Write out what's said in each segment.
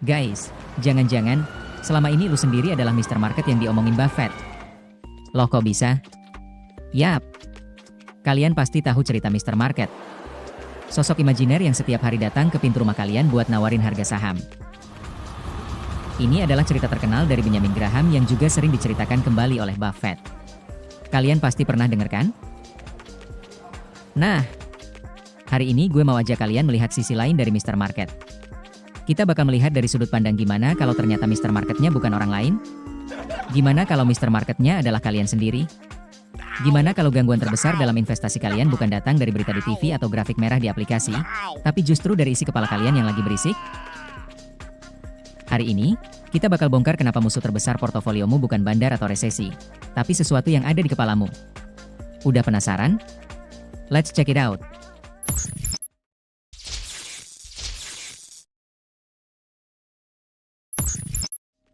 Guys, jangan-jangan selama ini lu sendiri adalah Mr. Market yang diomongin Buffett. Loh kok bisa? Yap, kalian pasti tahu cerita Mr. Market. Sosok imajiner yang setiap hari datang ke pintu rumah kalian buat nawarin harga saham. Ini adalah cerita terkenal dari Benjamin Graham yang juga sering diceritakan kembali oleh Buffett. Kalian pasti pernah dengar kan? Nah, hari ini gue mau ajak kalian melihat sisi lain dari Mr. Market. Kita bakal melihat dari sudut pandang gimana kalau ternyata Mr. Marketnya bukan orang lain? Gimana kalau Mr. Marketnya adalah kalian sendiri? Gimana kalau gangguan terbesar dalam investasi kalian bukan datang dari berita di TV atau grafik merah di aplikasi, tapi justru dari isi kepala kalian yang lagi berisik? Hari ini, kita bakal bongkar kenapa musuh terbesar portofoliomu bukan bandar atau resesi, tapi sesuatu yang ada di kepalamu. Udah penasaran? Let's check it out!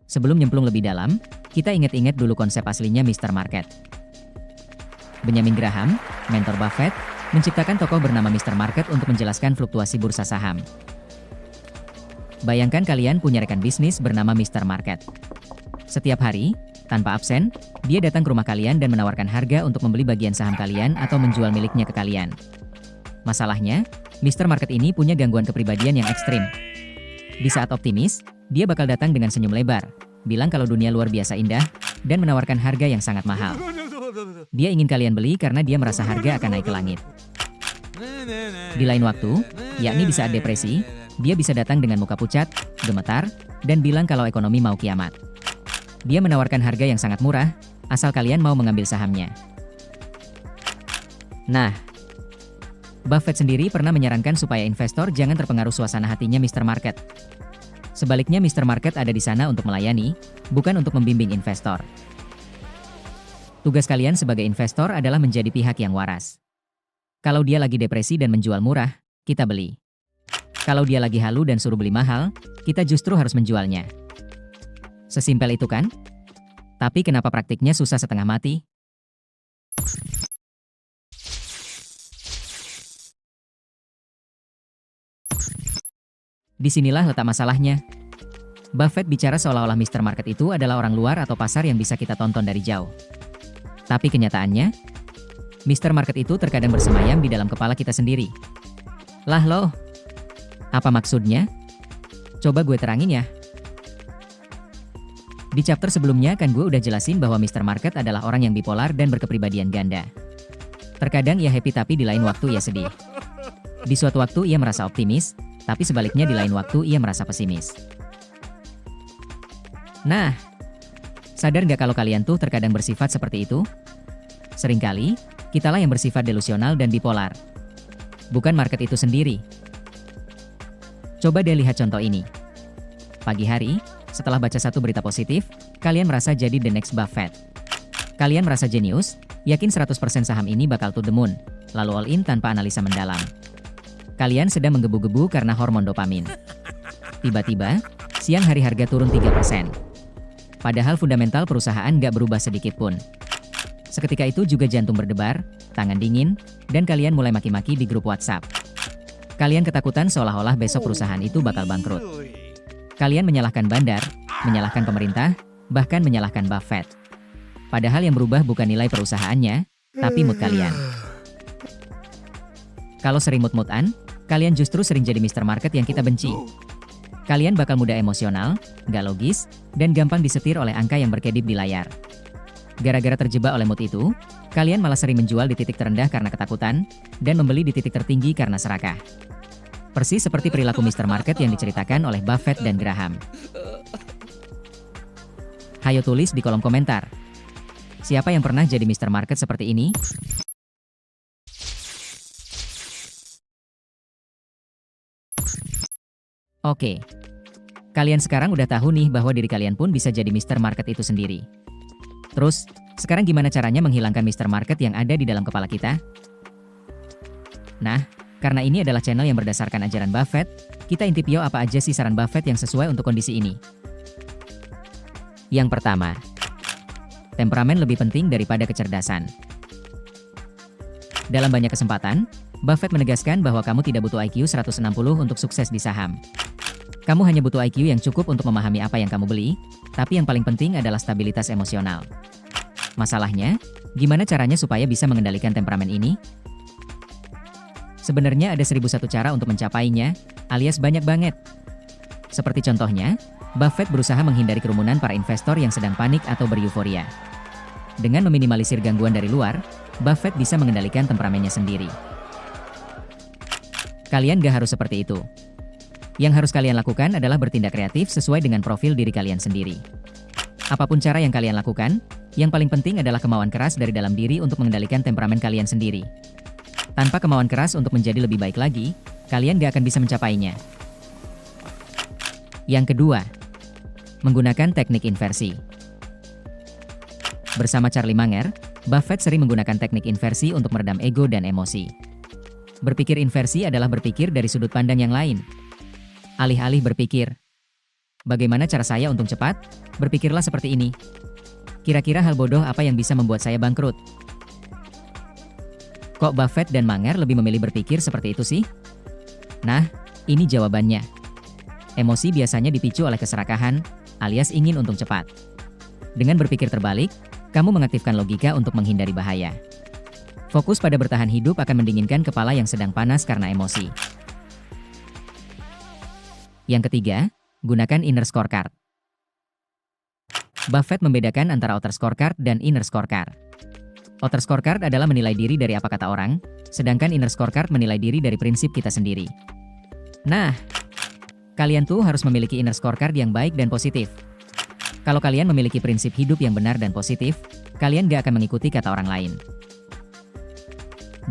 Sebelum nyemplung lebih dalam, kita ingat-ingat dulu konsep aslinya Mr. Market. Benjamin Graham, mentor Buffett, menciptakan tokoh bernama Mr. Market untuk menjelaskan fluktuasi bursa saham. Bayangkan kalian punya rekan bisnis bernama Mr. Market. Setiap hari, tanpa absen, dia datang ke rumah kalian dan menawarkan harga untuk membeli bagian saham kalian atau menjual miliknya ke kalian. Masalahnya, Mr. Market ini punya gangguan kepribadian yang ekstrim. Di saat optimis, dia bakal datang dengan senyum lebar, bilang kalau dunia luar biasa indah, dan menawarkan harga yang sangat mahal. Dia ingin kalian beli karena dia merasa harga akan naik ke langit. Di lain waktu, yakni di saat depresi, dia bisa datang dengan muka pucat, gemetar, dan bilang kalau ekonomi mau kiamat. Dia menawarkan harga yang sangat murah, asal kalian mau mengambil sahamnya. Nah, Buffett sendiri pernah menyarankan supaya investor jangan terpengaruh suasana hatinya Mr. Market. Sebaliknya Mr. Market ada di sana untuk melayani, bukan untuk membimbing investor. Tugas kalian sebagai investor adalah menjadi pihak yang waras. Kalau dia lagi depresi dan menjual murah, kita beli. Kalau dia lagi halu dan suruh beli mahal, kita justru harus menjualnya. Sesimpel itu kan? Tapi kenapa praktiknya susah setengah mati? Disinilah letak masalahnya. Buffett bicara seolah-olah Mr. Market itu adalah orang luar atau pasar yang bisa kita tonton dari jauh. Tapi kenyataannya, Mr. Market itu terkadang bersemayam di dalam kepala kita sendiri. Lah loh, apa maksudnya? Coba gue terangin ya. Di chapter sebelumnya kan gue udah jelasin bahwa Mr. Market adalah orang yang bipolar dan berkepribadian ganda. Terkadang ia happy tapi di lain waktu ia sedih. Di suatu waktu ia merasa optimis, tapi sebaliknya di lain waktu ia merasa pesimis. Nah, sadar nggak kalau kalian tuh terkadang bersifat seperti itu? Seringkali, kitalah yang bersifat delusional dan bipolar. Bukan market itu sendiri. Coba deh lihat contoh ini. Pagi hari, setelah baca satu berita positif, kalian merasa jadi the next Buffett. Kalian merasa jenius, yakin 100% saham ini bakal to the moon, lalu all in tanpa analisa mendalam. Kalian sedang menggebu-gebu karena hormon dopamin. Tiba-tiba, siang hari harga turun 3%. Padahal fundamental perusahaan nggak berubah sedikit pun. Seketika itu juga jantung berdebar, tangan dingin, dan kalian mulai maki-maki di grup WhatsApp. Kalian ketakutan seolah-olah besok perusahaan itu bakal bangkrut. Kalian menyalahkan bandar, menyalahkan pemerintah, bahkan menyalahkan Buffett. Padahal yang berubah bukan nilai perusahaannya, tapi mood kalian. Kalau sering mood-moodan, kalian justru sering jadi Mr. Market yang kita benci. Kalian bakal mudah emosional, nggak logis, dan gampang disetir oleh angka yang berkedip di layar. Gara-gara terjebak oleh mood itu, kalian malah sering menjual di titik terendah karena ketakutan, dan membeli di titik tertinggi karena serakah. Persis seperti perilaku Mr. Market yang diceritakan oleh Buffett dan Graham. Hayo tulis di kolom komentar. Siapa yang pernah jadi Mr. Market seperti ini? Oke. Kalian sekarang udah tahu nih bahwa diri kalian pun bisa jadi Mr. Market itu sendiri. Terus, sekarang gimana caranya menghilangkan Mr. Market yang ada di dalam kepala kita? Nah, karena ini adalah channel yang berdasarkan ajaran Buffett, kita intip yuk apa aja sih saran Buffett yang sesuai untuk kondisi ini. Yang pertama, temperamen lebih penting daripada kecerdasan. Dalam banyak kesempatan, Buffett menegaskan bahwa kamu tidak butuh IQ 160 untuk sukses di saham. Kamu hanya butuh IQ yang cukup untuk memahami apa yang kamu beli, tapi yang paling penting adalah stabilitas emosional. Masalahnya, gimana caranya supaya bisa mengendalikan temperamen ini? Sebenarnya ada 1001 cara untuk mencapainya, alias banyak banget. Seperti contohnya, Buffett berusaha menghindari kerumunan para investor yang sedang panik atau bereuforia. Dengan meminimalisir gangguan dari luar, Buffett bisa mengendalikan temperamennya sendiri. Kalian gak harus seperti itu. Yang harus kalian lakukan adalah bertindak kreatif sesuai dengan profil diri kalian sendiri. Apapun cara yang kalian lakukan, yang paling penting adalah kemauan keras dari dalam diri untuk mengendalikan temperamen kalian sendiri. Tanpa kemauan keras untuk menjadi lebih baik lagi, kalian gak akan bisa mencapainya. Yang kedua, menggunakan teknik inversi. Bersama Charlie Munger, Buffett sering menggunakan teknik inversi untuk meredam ego dan emosi. Berpikir inversi adalah berpikir dari sudut pandang yang lain. Alih-alih berpikir, bagaimana cara saya untuk cepat? Berpikirlah seperti ini. Kira-kira hal bodoh apa yang bisa membuat saya bangkrut? Kok Buffett dan Munger lebih memilih berpikir seperti itu sih? Nah, ini jawabannya. Emosi biasanya dipicu oleh keserakahan, alias ingin untung cepat. Dengan berpikir terbalik, kamu mengaktifkan logika untuk menghindari bahaya. Fokus pada bertahan hidup akan mendinginkan kepala yang sedang panas karena emosi. Yang ketiga, gunakan inner scorecard. Buffett membedakan antara outer scorecard dan inner scorecard. Outer scorecard adalah menilai diri dari apa kata orang, sedangkan inner scorecard menilai diri dari prinsip kita sendiri. Nah, kalian tuh harus memiliki inner scorecard yang baik dan positif. Kalau kalian memiliki prinsip hidup yang benar dan positif, kalian gak akan mengikuti kata orang lain.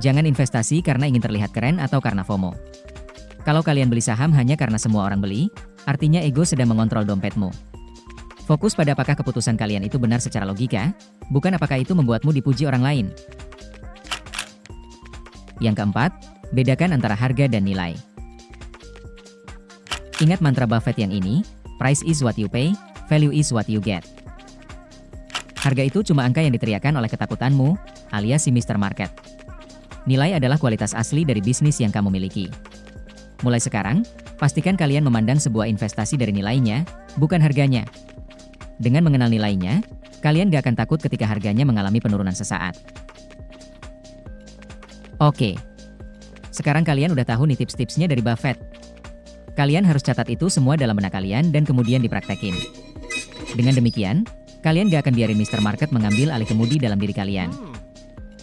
Jangan investasi karena ingin terlihat keren atau karena FOMO. Kalau kalian beli saham hanya karena semua orang beli, artinya ego sedang mengontrol dompetmu. Fokus pada apakah keputusan kalian itu benar secara logika, bukan apakah itu membuatmu dipuji orang lain. Yang keempat, bedakan antara harga dan nilai. Ingat mantra Buffett yang ini, price is what you pay, value is what you get. Harga itu cuma angka yang diteriakan oleh ketakutanmu, alias si Mr. Market. Nilai adalah kualitas asli dari bisnis yang kamu miliki. Mulai sekarang, pastikan kalian memandang sebuah investasi dari nilainya, bukan harganya. Dengan mengenal nilainya, kalian gak akan takut ketika harganya mengalami penurunan sesaat. Oke, sekarang kalian udah tahu nih tips-tipsnya dari Buffett. Kalian harus catat itu semua dalam benak kalian dan kemudian dipraktekin. Dengan demikian, kalian gak akan biarin Mr. Market mengambil alih kemudi dalam diri kalian.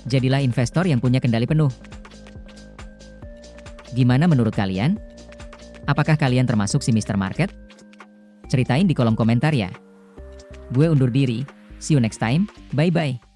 Jadilah investor yang punya kendali penuh. Gimana menurut kalian? Apakah kalian termasuk si Mr. Market? Ceritain di kolom komentar ya. Gue undur diri. See you next time. Bye-bye.